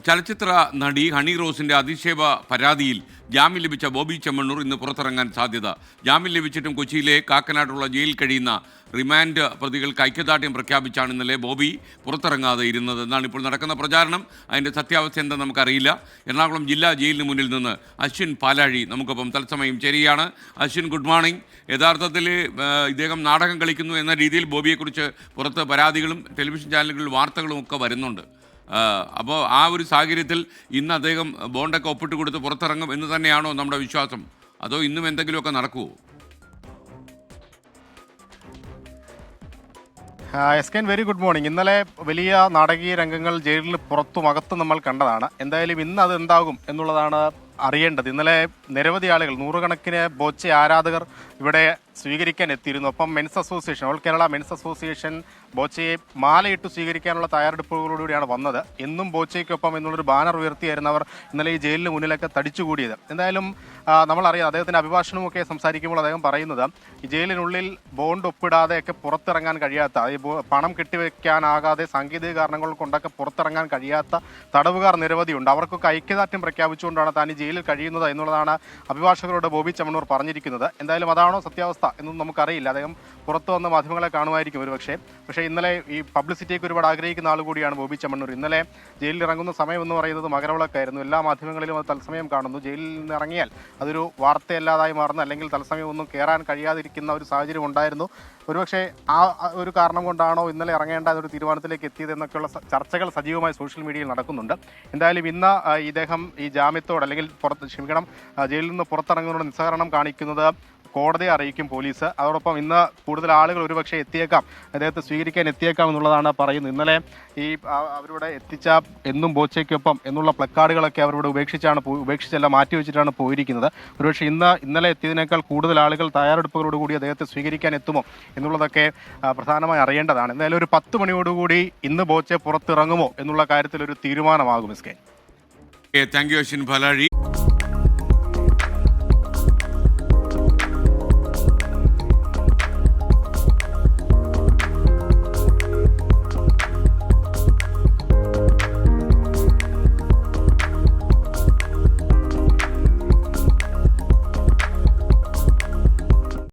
ചലച്ചിത്ര നടി ഹണി റോസിന്റെ അധിക്ഷേപ പരാതിയിൽ ജാമ്യം ലഭിച്ച ബോബി ചെമ്മണ്ണൂർ ഇന്ന് പുറത്തിറങ്ങാൻ സാധ്യത. ജാമ്യം ലഭിച്ചിട്ടും കൊച്ചിയിലെ കാക്കനാടുള്ള ജയിലിൽ കഴിയുന്ന റിമാൻഡ് പ്രതികൾക്ക് ഐക്യദാർഢ്യം പ്രഖ്യാപിച്ചാണ് ഇന്നലെ ബോബി പുറത്തിറങ്ങാതെ ഇരുന്നത് എന്നാണ് ഇപ്പോൾ നടക്കുന്ന പ്രചാരണം. അതിൻ്റെ സത്യാവസ്ഥ എന്താണെന്ന് നമുക്കറിയില്ല. എറണാകുളം ജില്ലാ ജയിലിന് മുന്നിൽ നിന്ന് അശ്വിൻ പാലാഴി നമുക്കൊപ്പം തത്സമയം ചേരുകയാണ്. Ashwin, good morning. യഥാർത്ഥത്തിൽ ഇദ്ദേഹം നാടകം കളിക്കുന്നു എന്ന രീതിയിൽ ബോബിയെക്കുറിച്ച് പുറത്ത് പരാതികളും ടെലിവിഷൻ ചാനലുകളിൽ വാർത്തകളും ഒക്കെ വരുന്നുണ്ട്. അപ്പോൾ ആ ഒരു സാഹചര്യത്തിൽ ഇന്ന് അദ്ദേഹം ബോണ്ടൊക്കെ ഒപ്പിട്ട് കൊടുത്ത് പുറത്തിറങ്ങും എന്ന് തന്നെയാണോ നമ്മുടെ വിശ്വാസം? അതോ ഇന്നും എന്തെങ്കിലുമൊക്കെ നടക്കുമോ? Yes Ken, very good morning. ഇന്നലെ വലിയ നാടകീയ രംഗങ്ങൾ ജയിലിന് പുറത്തും അകത്തും നമ്മൾ കണ്ടതാണ്. എന്തായാലും ഇന്ന് അത് എന്താകും എന്നുള്ളതാണ് അറിയേണ്ടത്. ഇന്നലെ നിരവധി ആളുകൾ, നൂറുകണക്കിന് ബോച്ചെ ആരാധകർ ഇവിടെ സ്വീകരിക്കാൻ എത്തിയിരുന്നു. ഒപ്പം men's association, all Kerala men's association ബോച്ചയെ മാലയിട്ട് സ്വീകരിക്കാനുള്ള തയ്യാറെടുപ്പുകളോടുകൂടിയാണ് വന്നത്. എന്നും ബോച്ചയ്ക്കൊപ്പം എന്നുള്ളൊരു ബാനർ ഉയർത്തിയായിരുന്നു അവർ ഇന്നലെ ഈ ജയിലിന് മുന്നിലൊക്കെ തടിച്ചുകൂടിയത്. എന്തായാലും നമ്മളറിയാം, അദ്ദേഹത്തിൻ്റെ അഭിഭാഷണമൊക്കെ സംസാരിക്കുമ്പോൾ അദ്ദേഹം പറയുന്നത് ഈ ജയിലിനുള്ളിൽ ബോണ്ട് ഒപ്പിടാതെയൊക്കെ പുറത്തിറങ്ങാൻ കഴിയാത്ത, ഈ പണം കെട്ടിവെക്കാനാകാതെ സാങ്കേതിക കാരണങ്ങൾ കൊണ്ടൊക്കെ പുറത്തിറങ്ങാൻ കഴിയാത്ത തടവുകാർ നിരവധിയുണ്ട്. അവർക്കൊക്കെ ഐക്യദാർഢ്യം പ്രഖ്യാപിച്ചുകൊണ്ടാണ് താൻ ഈ ജയിലിൽ കഴിയുന്നത് എന്നുള്ളതാണ് അഭിഭാഷകരോട് ബോബി ചെമ്മണ്ണൂർ പറഞ്ഞിരിക്കുന്നത്. എന്തായാലും അതാണോ സത്യാവസ്ഥ എന്നൊന്നും നമുക്കറിയില്ല. അദ്ദേഹം പുറത്തു വന്ന മാധ്യമങ്ങളെ കാണുമായിരിക്കും ഒരു പക്ഷേ ഇന്നലെ ഈ പബ്ലിസിറ്റിക്ക് ഒരുപാട് ആഗ്രഹിക്കുന്ന ആൾ കൂടിയാണ് ബോബി ചെമ്മണ്ണൂർ. ഇന്നലെ ജയിലിൽ ഇറങ്ങുന്ന സമയം എന്ന് പറയുന്നത് മകരവിളക്കായിരുന്നു. എല്ലാ മാധ്യമങ്ങളിലും അത് തത്സമയം കാണുന്നു. ജയിലിൽ നിന്ന് ഇറങ്ങിയാൽ അതൊരു വാർത്തയല്ലാതായി മാറുന്ന, അല്ലെങ്കിൽ തത്സമയം ഒന്നും കയറാൻ കഴിയാതിരിക്കുന്ന ഒരു സാഹചര്യം ഉണ്ടായിരുന്നു. ഒരുപക്ഷെ ആ ഒരു കാരണം കൊണ്ടാണോ ഇന്നലെ ഇറങ്ങേണ്ട ഒരു തീരുമാനത്തിലേക്ക് എത്തിയത് എന്നൊക്കെയുള്ള ചർച്ചകൾ സജീവമായി സോഷ്യൽ മീഡിയയിൽ നടക്കുന്നുണ്ട്. എന്തായാലും ഇന്ന് ഇദ്ദേഹം ഈ ജാമ്യത്തോട്, അല്ലെങ്കിൽ ജയിലിൽ നിന്ന് പുറത്തിറങ്ങുന്നതോട് നിസ്സഹകരണം കാണിക്കുന്നത് കോടതിയെ അറിയിക്കും പോലീസ്. അതോടൊപ്പം ഇന്ന് കൂടുതൽ ആളുകൾ ഒരുപക്ഷെ എത്തിയേക്കാം, അദ്ദേഹത്തെ സ്വീകരിക്കാൻ എത്തിയേക്കാം എന്നുള്ളതാണ് പറയുന്നത്. ഇന്നലെ ഈ അവരുടെ എത്തിച്ച എന്നും ബോച്ചയ്ക്കൊപ്പം എന്നുള്ള പ്ലക്കാർഡുകളൊക്കെ അവരിവിടെ ഉപേക്ഷിച്ചല്ല മാറ്റിവെച്ചിട്ടാണ് പോയിരിക്കുന്നത്. ഒരുപക്ഷെ ഇന്നലെ എത്തിയതിനേക്കാൾ കൂടുതൽ ആളുകൾ തയ്യാറെടുപ്പുകളോടുകൂടി അദ്ദേഹത്തെ സ്വീകരിക്കാൻ എത്തുമോ എന്നുള്ളതൊക്കെ പ്രധാനമായി അറിയേണ്ടതാണ്. എന്തായാലും ഒരു 10 മണിയോടുകൂടി ഇന്ന് ബോച്ചെ പുറത്തിറങ്ങുമോ എന്നുള്ള കാര്യത്തിൽ ഒരു തീരുമാനമാകും. Thank you Ashwin Palazhi.